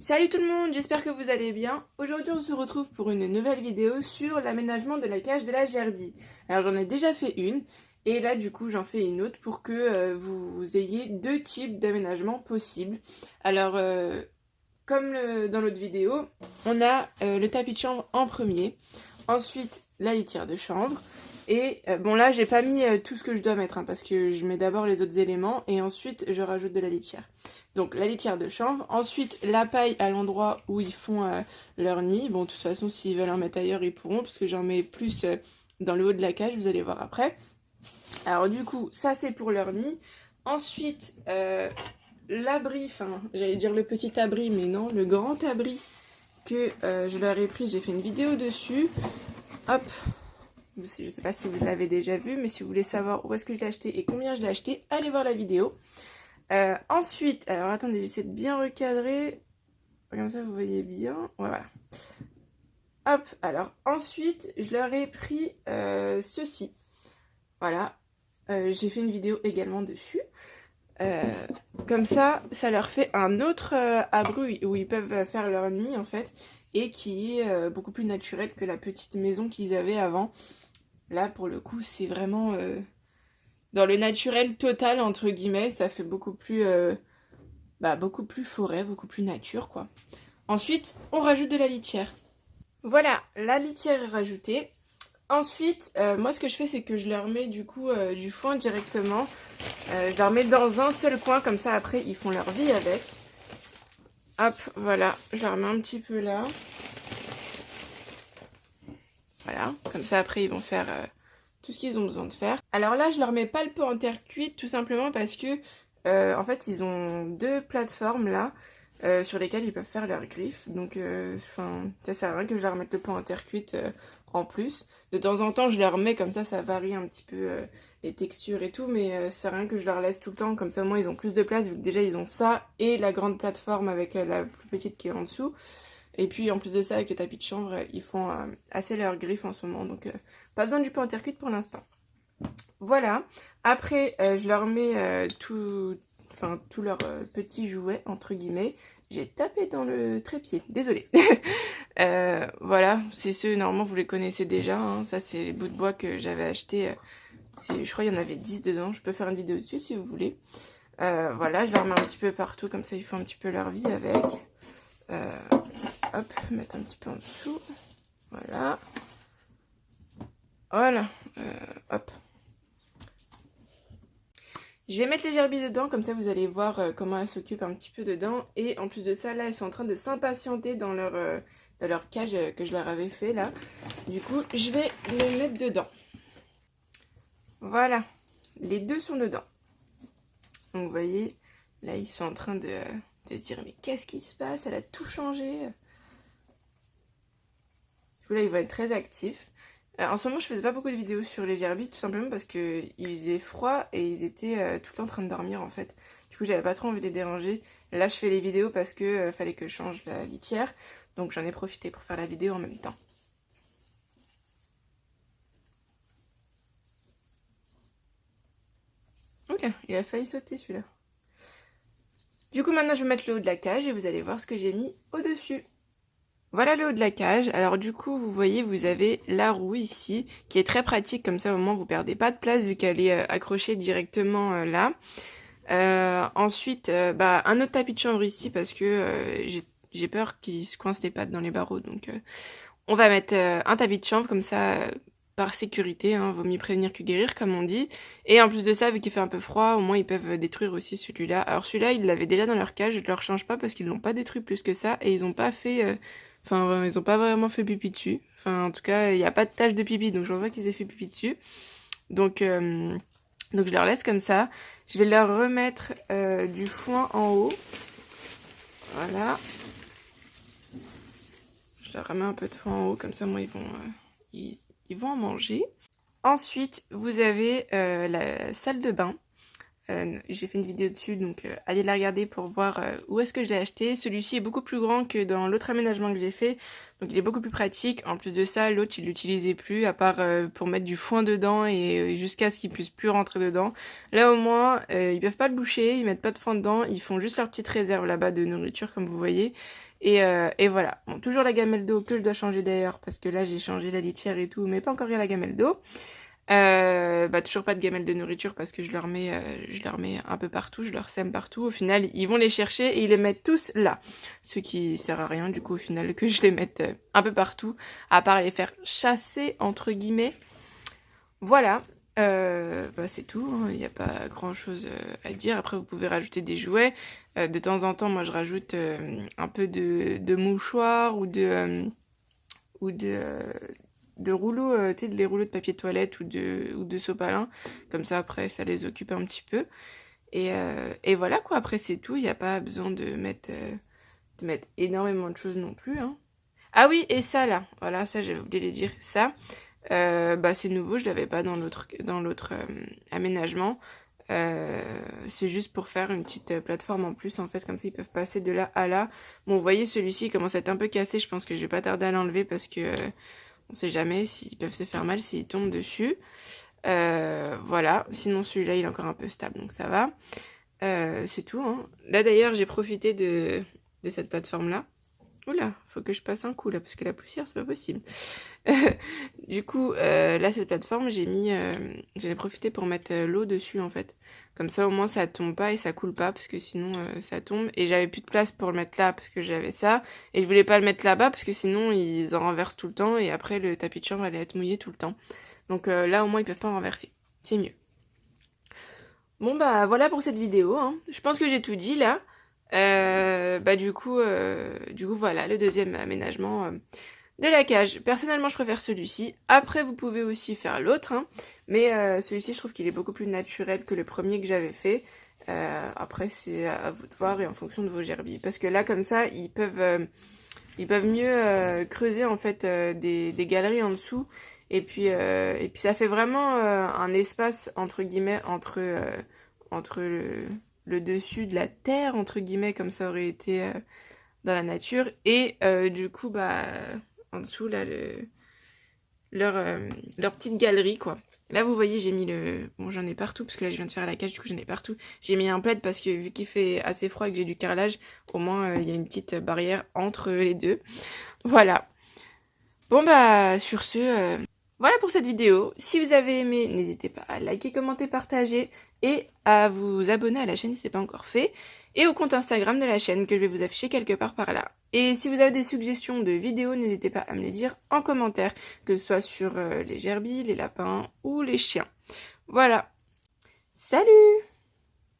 Salut tout le monde, j'espère que vous allez bien. Aujourd'hui on se retrouve pour une nouvelle vidéo sur l'aménagement de la cage de la gerbille. Alors j'en ai déjà fait une et là du coup j'en fais une autre pour que vous ayez deux types d'aménagement possibles. Alors comme dans l'autre vidéo, on a le tapis de chambre en premier, ensuite la litière de chanvre. Et bon là j'ai pas mis tout ce que je dois mettre parce que je mets d'abord les autres éléments et ensuite je rajoute de la litière. Donc la litière de chanvre, ensuite la paille à l'endroit où ils font leur nid. Bon de toute façon s'ils veulent en mettre ailleurs ils pourront parce que j'en mets plus dans le haut de la cage, vous allez voir après. Alors du coup ça c'est pour leur nid. Ensuite l'abri, enfin j'allais dire le petit abri mais non, le grand abri que je leur ai pris, j'ai fait une vidéo dessus. Hop, je sais pas si vous l'avez déjà vu, mais si vous voulez savoir où est-ce que je l'ai acheté et combien je l'ai acheté, allez voir la vidéo. Ensuite, alors attendez, j'essaie de bien recadrer, comme ça vous voyez bien, voilà. Hop, alors ensuite, je leur ai pris ceci, voilà, j'ai fait une vidéo également dessus. Comme ça leur fait un autre abri où ils peuvent faire leur nid en fait, et qui est beaucoup plus naturel que la petite maison qu'ils avaient avant. Là pour le coup c'est vraiment dans le naturel total entre guillemets, ça fait beaucoup plus forêt, beaucoup plus nature quoi. Ensuite on rajoute de la litière. Voilà, la litière est rajoutée. Ensuite, moi ce que je fais c'est que je leur mets du coup du foin directement. Je leur mets dans un seul coin, comme ça après ils font leur vie avec. Hop, voilà, je leur mets un petit peu là. Voilà, comme ça après ils vont faire tout ce qu'ils ont besoin de faire. Alors là je leur mets pas le pot en terre cuite tout simplement parce que en fait ils ont deux plateformes là sur lesquelles ils peuvent faire leurs griffes. Donc ça sert à rien que je leur mette le pot en terre cuite en plus. De temps en temps je leur mets comme ça varie un petit peu les textures et tout, mais ça sert à rien que je leur laisse tout le temps, comme ça au moins ils ont plus de place vu que déjà ils ont ça et la grande plateforme avec la plus petite qui est en dessous. Et puis en plus de ça, avec le tapis de chanvre, ils font assez leurs griffes en ce moment, donc pas besoin du pot en terre cuite pour l'instant. Voilà, après je leur mets tous leurs petits jouets, entre guillemets. J'ai tapé dans le trépied, désolée. Voilà, c'est ceux, normalement vous les connaissez déjà, hein. Ça c'est les bouts de bois que j'avais acheté. Je crois qu'il y en avait 10 dedans, je peux faire une vidéo dessus si vous voulez. Voilà, je leur mets un petit peu partout, comme ça ils font un petit peu leur vie avec. Hop, mettre un petit peu en dessous. Voilà. Voilà. Hop. Je vais mettre les gerbilles dedans, comme ça vous allez voir comment elles s'occupent un petit peu dedans. Et en plus de ça, là, elles sont en train de s'impatienter dans leur cage que je leur avais fait, là. Du coup, je vais les mettre dedans. Voilà. Les deux sont dedans. Donc, vous voyez, là, ils sont en train de dire, mais qu'est-ce qui se passe? Elle a tout changé. Là, ils vont être très actifs. En ce moment, je faisais pas beaucoup de vidéos sur les gerbilles, tout simplement parce qu'il faisait froid et ils étaient tout le temps en train de dormir, en fait. Du coup, j'avais pas trop envie de les déranger. Là, je fais les vidéos parce que fallait que je change la litière. Donc, j'en ai profité pour faire la vidéo en même temps. Ok, il a failli sauter, celui-là. Du coup, maintenant, je vais mettre le haut de la cage et vous allez voir ce que j'ai mis au-dessus. Voilà le haut de la cage. Alors du coup, vous voyez, vous avez la roue ici, qui est très pratique, comme ça au moins vous perdez pas de place vu qu'elle est accrochée directement là. Ensuite, un autre tapis de chambre ici parce que j'ai peur qu'il se coince les pattes dans les barreaux. Donc on va mettre un tapis de chambre comme ça, par sécurité, hein, vaut mieux prévenir que guérir comme on dit. Et en plus de ça, vu qu'il fait un peu froid, au moins ils peuvent détruire aussi celui-là. Alors celui-là, ils l'avaient déjà dans leur cage, je ne leur change pas parce qu'ils l'ont pas détruit plus que ça et ils ont pas fait... ils ont pas vraiment fait pipi dessus. Enfin, en tout cas, il n'y a pas de tache de pipi, donc je vois pas qu'ils aient fait pipi dessus. Donc je leur laisse comme ça. Je vais leur remettre du foin en haut. Voilà. Je leur remets un peu de foin en haut, comme ça, moi, ils vont en manger. Ensuite, vous avez la salle de bain. J'ai fait une vidéo dessus, donc allez la regarder pour voir où est-ce que je l'ai acheté. Celui-ci est beaucoup plus grand que dans l'autre aménagement que j'ai fait, donc il est beaucoup plus pratique. En plus de ça, l'autre il l'utilisait plus, à part pour mettre du foin dedans et jusqu'à ce qu'il puisse plus rentrer dedans. Là au moins, ils peuvent pas le boucher, ils mettent pas de foin dedans, ils font juste leur petite réserve là-bas de nourriture comme vous voyez. Et voilà. Bon, toujours la gamelle d'eau que je dois changer d'ailleurs, parce que là j'ai changé la litière et tout, mais pas encore la gamelle d'eau. Toujours pas de gamelle de nourriture parce que je leur mets un peu partout, je leur sème partout. Au final, ils vont les chercher et ils les mettent tous là. Ce qui sert à rien du coup au final que je les mette un peu partout, à part les faire chasser entre guillemets. Voilà. C'est tout, hein. Il n'y a pas grand chose à dire. Après vous pouvez rajouter des jouets. De temps en temps moi je rajoute un peu de mouchoirs ou de rouleaux, tu sais, les rouleaux de papier toilette ou de sopalin. Comme ça, après, ça les occupe un petit peu. Et voilà, quoi. Après, c'est tout. Il n'y a pas besoin de mettre énormément de choses non plus, hein. Ah oui, et ça, là. Voilà, ça, j'avais oublié de dire. Ça, c'est nouveau. Je l'avais pas dans l'autre aménagement. C'est juste pour faire une petite plateforme en plus, en fait. Comme ça, ils peuvent passer de là à là. Bon, vous voyez, celui-ci commence à être un peu cassé. Je pense que je vais pas tarder à l'enlever parce que... on sait jamais s'ils peuvent se faire mal s'ils tombent dessus. Voilà. Sinon, celui-là, il est encore un peu stable, donc ça va. C'est tout, hein. Là, d'ailleurs, j'ai profité de cette plateforme-là. Oula, faut que je passe un coup, là, parce que la poussière, c'est pas possible. Du coup, là, cette plateforme, j'en ai profité pour mettre l'eau dessus, en fait. Comme ça, au moins, ça tombe pas et ça coule pas, parce que sinon, ça tombe. Et j'avais plus de place pour le mettre là, parce que j'avais ça. Et je voulais pas le mettre là-bas, parce que sinon, ils en renversent tout le temps. Et après, le tapis de chambre allait être mouillé tout le temps. Donc là, au moins, ils peuvent pas en renverser. C'est mieux. Bon, voilà pour cette vidéo, hein. Je pense que j'ai tout dit, là. Du coup, voilà, le deuxième aménagement de la cage. Personnellement, je préfère celui-ci. Après, vous pouvez aussi faire l'autre, hein. Mais celui-ci, je trouve qu'il est beaucoup plus naturel que le premier que j'avais fait. Après, c'est à vous de voir et en fonction de vos gerbilles. Parce que là, comme ça, ils peuvent mieux creuser en fait des galeries en dessous. Et puis ça fait vraiment un espace entre guillemets entre le dessus de la terre entre guillemets comme ça aurait été dans la nature et du coup en dessous là leur petite galerie quoi. Là vous voyez j'ai mis bon j'en ai partout parce que là je viens de faire la cage du coup j'en ai partout. J'ai mis un plaid parce que vu qu'il fait assez froid et que j'ai du carrelage, au moins il y a une petite barrière entre les deux. Voilà. Bon sur ce, voilà pour cette vidéo. Si vous avez aimé, n'hésitez pas à liker, commenter, partager et à vous abonner à la chaîne si ce n'est pas encore fait. Et au compte Instagram de la chaîne que je vais vous afficher quelque part par là. Et si vous avez des suggestions de vidéos, n'hésitez pas à me les dire en commentaire, que ce soit sur les gerbilles, les lapins ou les chiens. Voilà. Salut!